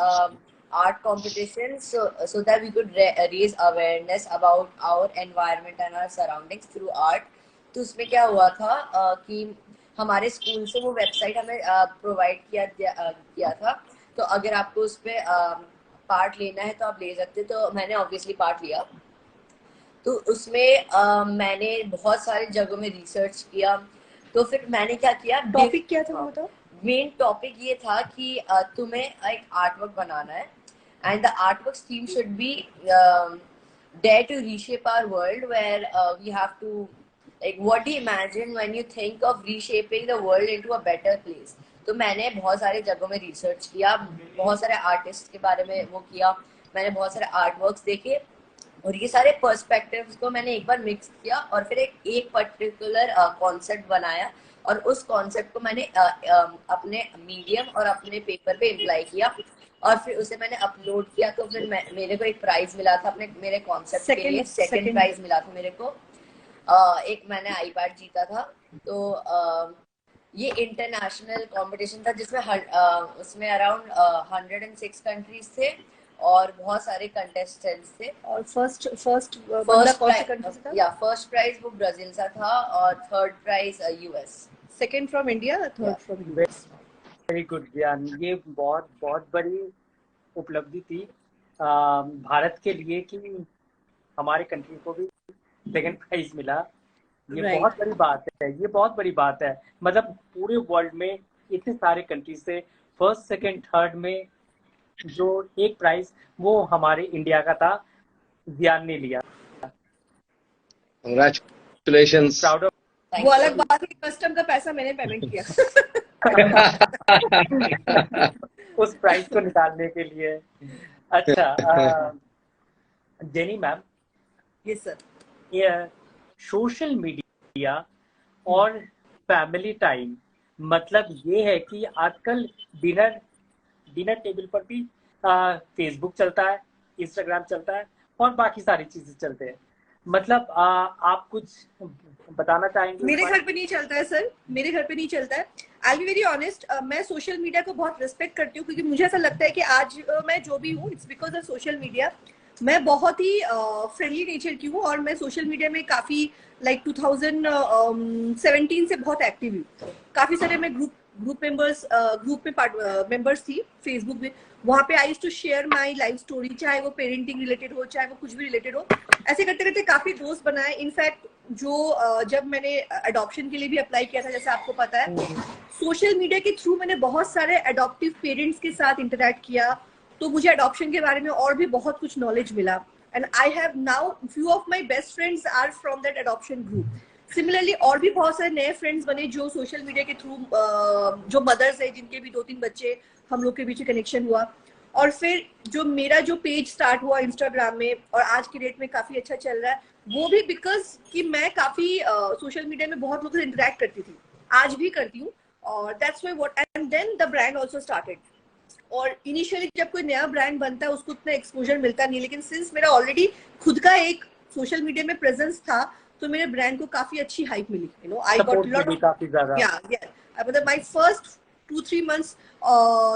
art competitions, so that we could raise awareness about our environment and our surroundings through art. तो उसमें क्या हुआ था कि हमारे school से वो website हमें प्रोवाइड किया था। तो अगर आपको उस पर पार्ट लेना है तो आप ले सकते। तो मैंने ऑब्वियसली पार्ट लिया। तो उसमें मैंने बहुत सारे जगहों में रिसर्च किया। तो फिर मैंने क्या किया, टॉपिक क्या था बताओ? मेन टॉपिक ये था कि तुम्हें एक आर्टवर्क बनाना है, and the artwork theme should be dare to reshape our world, where we have to, like, what do you imagine when you think of reshaping the world into a better place. तो मैंने बहुत सारे जगहों में research किया, बहुत सारे artist के बारे में वो किया, मैंने बहुत सारे आर्ट वर्क्स देखे, और ये सारे पर्सपेक्टिव्स को मैंने एक बार मिक्स किया और फिर एक पर्टिकुलर कॉन्सेप्ट बनाया, और उस कॉन्सेप्ट को मैंने अपने मीडियम और अपने पेपर पे अप्लाई किया, और फिर उसे मैंने अपलोड किया। तो फिर मेरे को एक प्राइज मिला था मेरे कॉन्सेप्ट के लिए, सेकंड प्राइज मिला था मेरे को। एक मैंने आईपैड जीता था। तो ये इंटरनेशनल कंपटीशन था जिसमें उसमें अराउंड 106 कंट्रीज थे, और बहुत सारे कंटेस्टेंट्स थे। और फर्स्ट बंदा कौन से कंट्री से था? या फर्स्ट प्राइज वो ब्राजील से था और third prize US. Second from India, third from US. Very good ज्ञान, ये बहुत बहुत बड़ी उपलब्धि थी भारत के लिए कि हमारे कंट्री को भी सेकंड प्राइज मिला। ये Right. बहुत बड़ी बात है, ये बहुत बड़ी बात है। मतलब पूरे वर्ल्ड में इतने सारे कंट्री से फर्स्ट सेकंड थर्ड में जो एक प्राइज वो हमारे इंडिया का था, जियान ने लिया। Congratulations. Proud of. वो अलग बात है, कस्टम का पैसा मैंने पेमेंट किया। उस प्राइज को निकालने के लिए। अच्छा जेनी मैम, यस सर। ये सोशल मीडिया और फैमिली टाइम, मतलब ये है कि आजकल डिनर टेबल पर भी फेसबुक चलता है, इंस्टाग्राम चलता है और बाकी सारी चीजें चलते हैं। मतलब आप कुछ बताना चाहेंगे? मेरे घर पे नहीं चलता है सर, मेरे घर पे नहीं चलता है। आई बी वेरी ऑनेस्ट, मैं सोशल मीडिया को बहुत रिस्पेक्ट करती हूँ क्योंकि मुझे ऐसा लगता है कि आज मैं जो भी हूँ it's because of social media. मैं बहुत ही फ्रेंडली नेचर की हूँ और मैं सोशल मीडिया में काफी लाइक 2017 से बहुत एक्टिव हूँ। काफी सारे मैं ग्रुप में मेंबर्स थी फेसबुक में। वहाँ पे I used to share my life story, चाहे वो पेरेंटिंग रिलेटेड हो, चाहे वो कुछ भी रिलेटेड हो। ऐसे करते करते काफी दोस्त बनाए। इनफैक्ट जो जब मैंने अडॉप्शन के लिए भी अप्लाई किया था, जैसे आपको पता है, सोशल मीडिया के थ्रू मैंने बहुत सारे अडॉप्टिव पेरेंट्स के साथ इंटरेक्ट किया, तो मुझे अडॉप्शन के बारे में और भी बहुत कुछ नॉलेज मिला। And I have now few of my best friends are from that adoption group. Similarly और भी बहुत सारे नए फ्रेंड्स बने जो सोशल मीडिया के थ्रू, जो मदर्स है जिनके भी 2-3 बच्चे, हम लोग के बीच कनेक्शन हुआ। और फिर जो मेरा जो पेज स्टार्ट हुआ इंस्टाग्राम में और आज की डेट में काफी अच्छा चल रहा है, वो भी बिकॉज कि मैं काफी सोशल मीडिया में बहुत लोगों से इंटरेक्ट करती थी, आज भी करती हूँ। और that's why what and then the brand also started. और इनिशियली जब कोई नया ब्रांड बनता है उसको उतना एक्सपोजर मिलता नहीं, लेकिन सिंस मेरा ऑलरेडी खुद का एक सोशल मीडिया में प्रेजेंस था तो मेरे ब्रांड को काफी अच्छी हाइप मिली। You know, I got lot of, काफी ज्यादा। या मतलब माय फर्स्ट 2-3 मंथ्स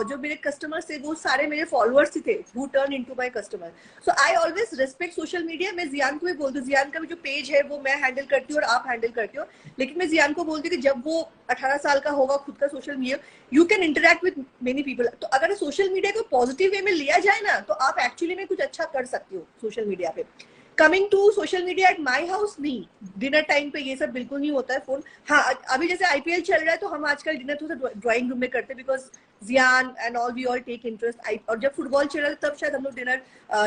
जो मेरे कस्टमर्स थे वो सारे मेरे फॉलोअर्स ही थे who turn into my customer. So I always respect social media. मैं जियान को भी बोलती हूँ, जियान का भी जो पेज है वो मैं हैंडल करती हूँ और आप हैंडल करते हो, लेकिन मैं जियान को बोलती हूँ कि जब वो 18 साल का होगा, खुद का social media, you can interact with many people. तो अगर सोशल मीडिया को पॉजिटिव वे में लिया जाए ना तो आप एक्चुअली में कुछ अच्छा कर सकते हो सोशल मीडिया पे। Coming to social media at my house, नहीं, डिनर टाइम पे ये सब बिल्कुल नहीं होता है फोन। हाँ, अभी जैसे आईपीएल चल रहा है तो हम आजकल डिनर थोड़ा ड्राइंग रूम में करते हैं because Jiyan and all we all take interest. और जब फुटबॉल चल रहा है तब शायद हम लोग डिनर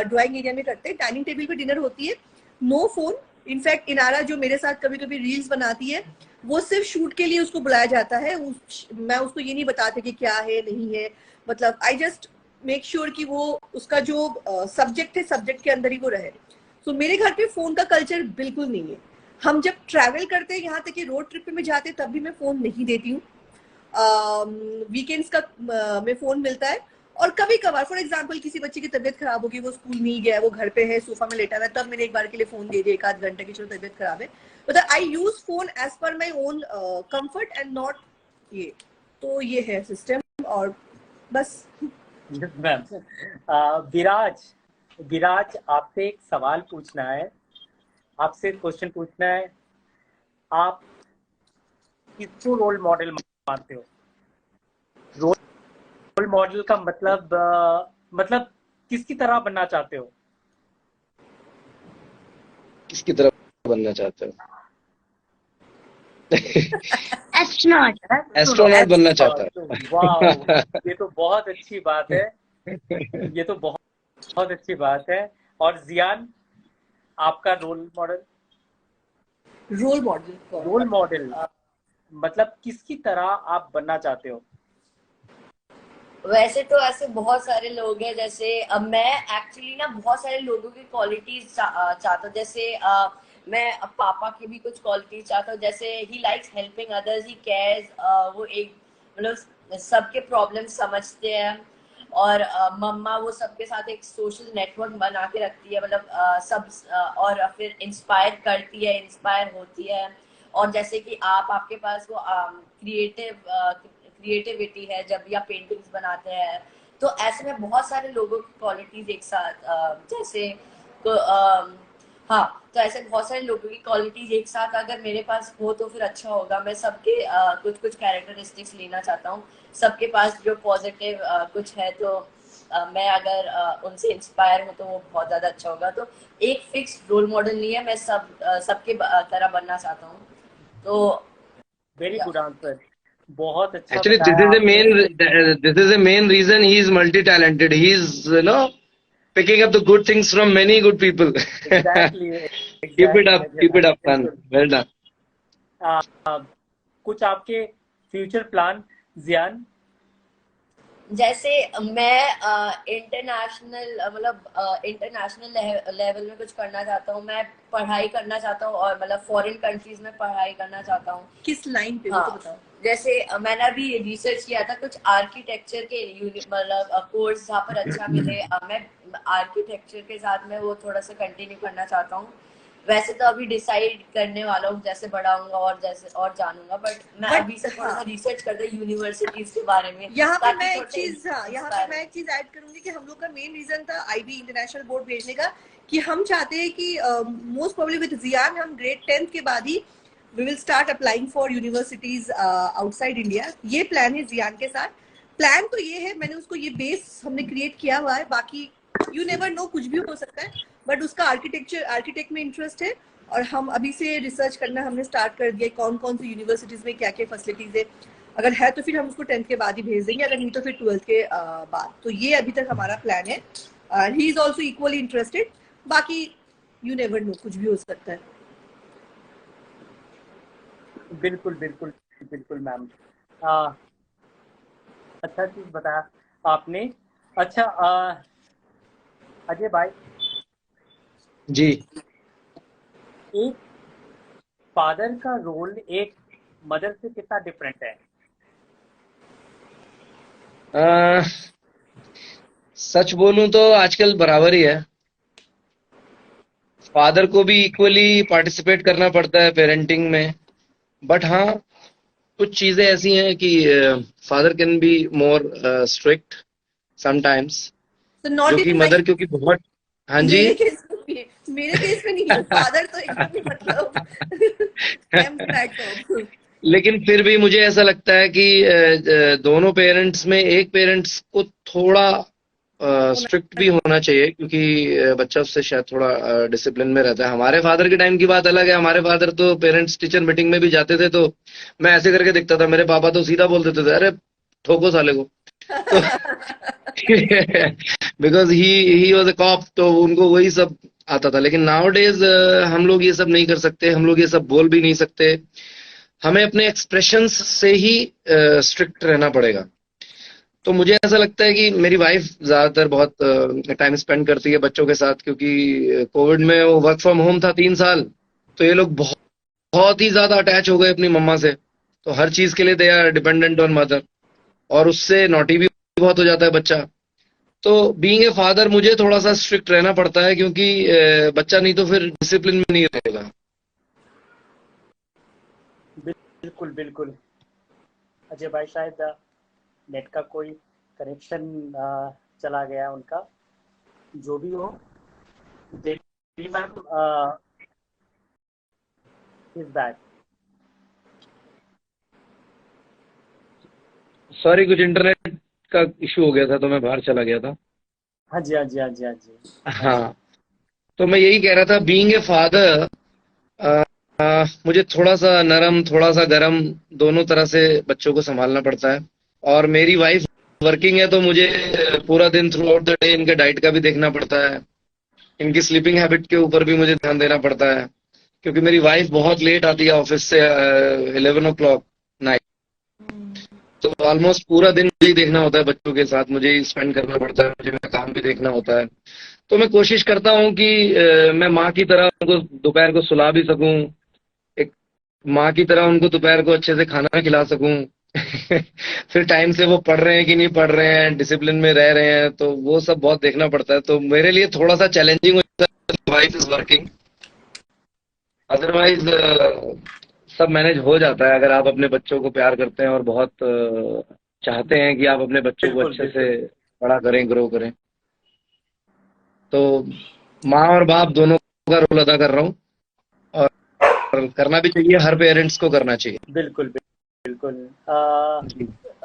ड्राइंग एरिया में करते हैं, डाइनिंग टेबल पे डिनर होती है, नो फोन। इनफैक्ट इनारा जो मेरे साथ कभी कभी रील्स बनाती है वो सिर्फ शूट के लिए उसको बुलाया जाता है। मैं उसको ये नहीं बताती कि क्या है नहीं है, मतलब आई जस्ट मेक श्योर कि वो उसका जो सब्जेक्ट है सब्जेक्ट के अंदर ही वो रहे। तो मेरे घर पे फोन का कल्चर बिल्कुल नहीं है। हम जब ट्रैवल करते हैं, यहाँ तक कि रोड ट्रिप पे में जाते हैं, तब भी मैं फोन नहीं देती हूँ। वीकेंड्स का में फोन मिलता है और कभी कभार फॉर एग्जांपल किसी बच्चे की तबीयत खराब होगी, वो स्कूल नहीं गया, वो घर पे है, सोफा में लेटा हुआ है, तब मैंने एक बार के लिए फोन दे दिया 1-8 घंटे की, चलो तबीयत खराब है। मतलब आई use phone as per my own comfort and not ये। तो ये है सिस्टम और बस। मैम विराज आपसे एक सवाल पूछना है, आपसे क्वेश्चन पूछना है। आप किसको रोल मॉडल मानते हो? रोल मॉडल का मतलब किसकी तरह बनना चाहते हो? किसकी तरह बनना चाहते हो? एस्ट्रोनॉट बनना चाहता है। वाह, ये तो बहुत अच्छी बात है, ये तो बहुत अच्छी बात है। और जियान, आपका रोल मॉडल मतलब किसकी तरह आप बनना चाहते हो? वैसे तो ऐसे बहुत सारे लोग हैं, जैसे मैं एक्चुअली ना बहुत सारे लोगों की क्वालिटीज चाहता हूँ। जैसे मैं पापा की भी कुछ क्वालिटीज चाहता हूँ, जैसे he likes helping others, he cares, वो एक मतलब सबके प्रॉब्लम समझते हैं। और मम्मा वो सबके साथ एक सोशल नेटवर्क बना के रखती है, मतलब सब और फिर इंस्पायर करती है, इंस्पायर होती है। और जैसे कि आपके पास वो क्रिएटिविटी है, जब या पेंटिंग्स बनाते हैं तो ऐसे में बहुत सारे लोगों की क्वालिटीज एक साथ जैसे हाँ, तो ऐसे बहुत सारे लोगों की क्वालिटीज एक साथ अगर मेरे पास हो तो फिर अच्छा होगा। मैं सबके कुछ कुछ कैरेक्टरिस्टिक्स लेना चाहता हूँ, सबके पास जो पॉजिटिव कुछ है, तो मैं अगर उनसे इंस्पायर हूँ तो वो बहुत ज्यादा अच्छा होगा। तो एक फिक्स रोल मॉडल नहीं है, मैं सबके तरह बनना चाहता हूँ। तो वेरी गुड आंसर, बहुत अच्छा Actually, बताया आपने। this is the main reason he is multi-talented. He is, picking up the good things from many good people. Exactly Keep it exactly up, Ajay keep भाई, it up, son. बिल्कुल। Well done. कुछ आपके future plan जियान? जैसे मैं international मतलब international level में कुछ करना चाहता हूँ। मैं पढ़ाई करना चाहता हूँ और मतलब फॉरेन कंट्रीज में पढ़ाई करना चाहता हूँ। किस लाइन पे, हाँ, वो तो बताओ। जैसे मैंने अभी रिसर्च किया था कुछ आर्किटेक्चर के मतलब कोर्स जहाँ पर अच्छा मिले। मैं आर्किटेक्चर के साथ में वो थोड़ा सा कंटिन्यू करना चाहता हूँ। वैसे तो अभी डिसाइड करने वाला हूँ जैसे बड़ा होऊंगा और जैसे और जानूंगा, बट मैं But, अभी से थोड़ा सा हाँ, रिसर्च करता हूँ यूनिवर्सिटीज के बारे में। यहाँ पे ताकि मैं एक थोड़े चीज यहाँ पे inspire मैं एक चीज ऐड करूंगी कि हम लोग का मेन रीजन था आईबी इंटरनेशनल बोर्ड भेजने का, कि हम चाहते हैं कि मोस्ट प्रोबेबली विद जियान हम ग्रेड 10th के बाद ही we will start applying for universities outside India. ये प्लान है जियान के साथ। प्लान तो ये है, मैंने उसको ये बेस हमने क्रिएट किया हुआ है, बाकी यू नेवर नो, कुछ भी हो सकता है। बट उसका आर्किटेक्ट में इंटरेस्ट है, और हम अभी से रिसर्च करना हमने स्टार्ट कर दिया कौन कौन सी यूनिवर्सिटीज में क्या क्या फैसिलिटीज है। अगर है तो फिर हम उसको 10th के बाद ही भेज देंगे, अगर नहीं तो फिर 12th के बाद। तो ये अभी तक हमारा प्लान है। He is also equally interested. बाकी यू नेवर नो, कुछ भी हो सकता है। बिल्कुल बिल्कुल बिल्कुल मैम, अच्छा चीज बताया आपने। अच्छा अजय भाई, जी। एक फादर का रोल एक मदर से कितना डिफरेंट है? सच बोलूं तो आजकल बराबर ही है। फादर को भी इक्वली पार्टिसिपेट करना पड़ता है पेरेंटिंग में, बट हाँ, कुछ चीजें ऐसी हैं कि father can be more strict sometimes, तो नॉट जो कि इवन मदर लाइक क्योंकि बहुत। हाँ जी। मेरे केस में नहीं है, फादर तो एकदम ही मतलब प्लेटफॉर्म। लेकिन फिर भी मुझे ऐसा लगता है कि दोनों पेरेंट्स में एक पेरेंट्स को थोड़ा स्ट्रिक्ट भी होना चाहिए, क्योंकि बच्चा उससे शायद थोड़ा डिसिप्लिन में रहता है। हमारे फादर के टाइम की बात अलग है। हमारे फादर तो पेरेंट्स टीचर मीटिंग में भी जाते थे तो मैं ऐसे करके दिखता था, मेरे पापा तो सीधा बोल देते थे, अरे ठोको साले को। तो because he was a cop, तो उनको वही सब आता था। लेकिन नाउ डेज हम लोग ये सब नहीं कर सकते, हम लोग ये सब बोल भी नहीं सकते। हमें अपने एक्सप्रेशंस से ही स्ट्रिक्ट रहना पड़ेगा। तो मुझे ऐसा लगता है कि मेरी वाइफ ज्यादातर बहुत टाइम स्पेंड करती है बच्चों के साथ, क्योंकि कोविड में वो वर्क फ्रॉम होम था 3 साल, तो ये लोग बहुत बहुत ही ज्यादा अटैच हो गए अपनी मम्मा से। तो हर चीज के लिए they are dependent on mother, और उससे नॉटी भी बहुत हो जाता है बच्चा। तो बीइंग ए फादर मुझे थोड़ा सा स्ट्रिक्ट रहना पड़ता है, क्योंकि बच्चा नहीं तो फिर डिसिप्लिन में नहीं रहेगा। बिल्कुल बिल्कुल अजय भाई, शायद नेट का कोई कनेक्शन चला गया उनका, जो भी हो। Ma'am is back. सॉरी, कुछ इंटरनेट का इशू हो गया था तो मैं बाहर चला गया था। हाँ जी हाँ जी हाँ जी हाँ जी हाँ जी। हाँ, तो मैं यही कह रहा था, बीइंग ए फादर मुझे थोड़ा सा नरम थोड़ा सा गरम दोनों तरह से बच्चों को संभालना पड़ता है। और मेरी वाइफ वर्किंग है, तो मुझे पूरा दिन थ्रू आउट द डे इनके डाइट का भी देखना पड़ता है, इनकी स्लीपिंग हैबिट के ऊपर भी मुझे ध्यान देना पड़ता है, क्योंकि मेरी वाइफ बहुत लेट आती है ऑफिस से, 11 o'clock नाइट। तो ऑलमोस्ट पूरा दिन मुझे ही देखना होता है बच्चों के साथ, मुझे ही स्पेंड करना पड़ता है, मुझे मेरा काम भी देखना होता है। तो मैं कोशिश करता हूँ कि मैं माँ की तरह उनको दोपहर को सुला भी सकूं, एक माँ की तरह उनको दोपहर को अच्छे से खाना खिला सकूं। फिर टाइम से वो पढ़ रहे हैं कि नहीं पढ़ रहे हैं, डिसिप्लिन में रह रहे हैं, तो वो सब बहुत देखना पड़ता है। तो मेरे लिए थोड़ा सा चैलेंजिंग होता है, वाइफ इज वर्किंग। अदरवाइज सब मैनेज हो जाता है, अगर आप अपने बच्चों को प्यार करते हैं और बहुत चाहते हैं कि आप अपने बच्चों को बिल्कुल अच्छे से बिल्कुल बड़ा करें, ग्रो करें। तो माँ और बाप दोनों का रोल अदा कर रहा हूँ, और करना भी चाहिए, हर पेरेंट्स को करना चाहिए। बिल्कुल बिल्कुल।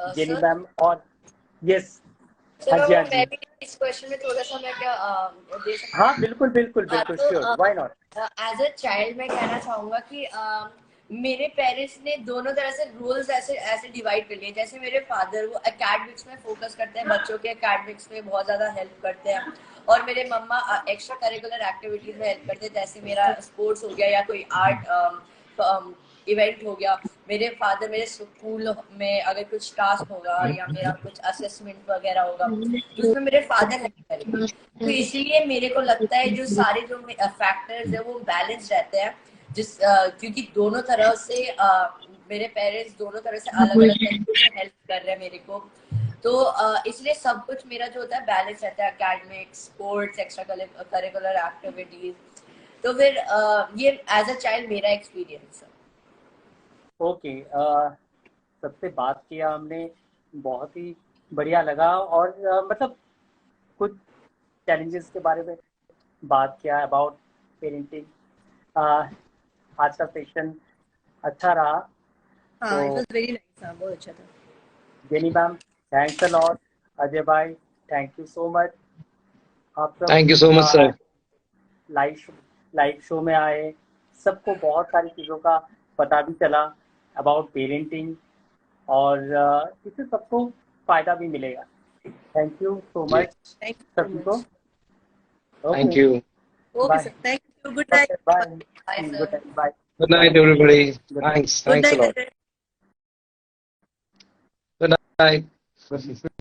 जेनी सर मैम और यस। हाँ सर जी, हाँ मैं जी। भी इस क्वेश्चन में थोड़ा सा मैं क्या दे सकती हाँ बिल्कुल बिल्कुल हाँ, बिल्कुल, तो sure, why not. As a child मैं कहना चाहूंगा कि मेरे पेरेंट्स ने दोनों तरह से रोल्स ऐसे ऐसे डिवाइड कर लिए। जैसे मेरे फादर वो एकेडमिक्स में फोकस करते हैं, बच्चों के एकेडमिक्स में बहुत ज्यादा हेल्प करते हैं, और मेरे मम्मा एक्स्ट्रा करिकुलर एक्टिविटीज में हेल्प करते हैं, जैसे मेरा स्पोर्ट्स हो गया या कोई आर्ट इवेंट हो गया। मेरे फादर मेरे स्कूल में अगर कुछ टास्क होगा या मेरा कुछ असेसमेंट वगैरह होगा तो उसमें मेरे फादर हेल्प करेंगे। तो इसीलिए मेरे को लगता है जो सारे जो फैक्टर्स है वो बैलेंस रहते हैं, क्योंकि दोनों तरह से मेरे पेरेंट्स दोनों तरह से अलग अलग तरीके से हेल्प कर रहे हैं मेरे को। तो इसलिए सब कुछ मेरा जो होता है बैलेंस रहता है, academic, sports, extra curricular activities. तो फिर ये एज अ चाइल्ड मेरा एक्सपीरियंस है। ओके, सबसे बात किया हमने, बहुत ही बढ़िया लगा। और मतलब कुछ चैलेंजेस के बारे में बात किया अबाउट पेरेंटिंग। आज का सेशन अच्छा रहा। हाँ, इट तो वाज वेरी नाइस। हाँ, बहुत अच्छा था। Jenny ma'am, thanks a lot. Ajay भाई, थैंक यू सो मच। आप सब thank you so much sir. Live show में आए, सबको बहुत सारी चीज़ों का पता भी चला अबाउट पेरेंटिंग, और इससे सबको फायदा भी मिलेगा। थैंक यू सो जी, मच थैंक यू सो सभी को। Much. Thank okay, you. Okay bye. Sir, thank you. Good night. Bye. Bye good sir. Bye. Good night bye. Everybody. Good night. Thanks, good thanks a night lot. Ajay. Good night.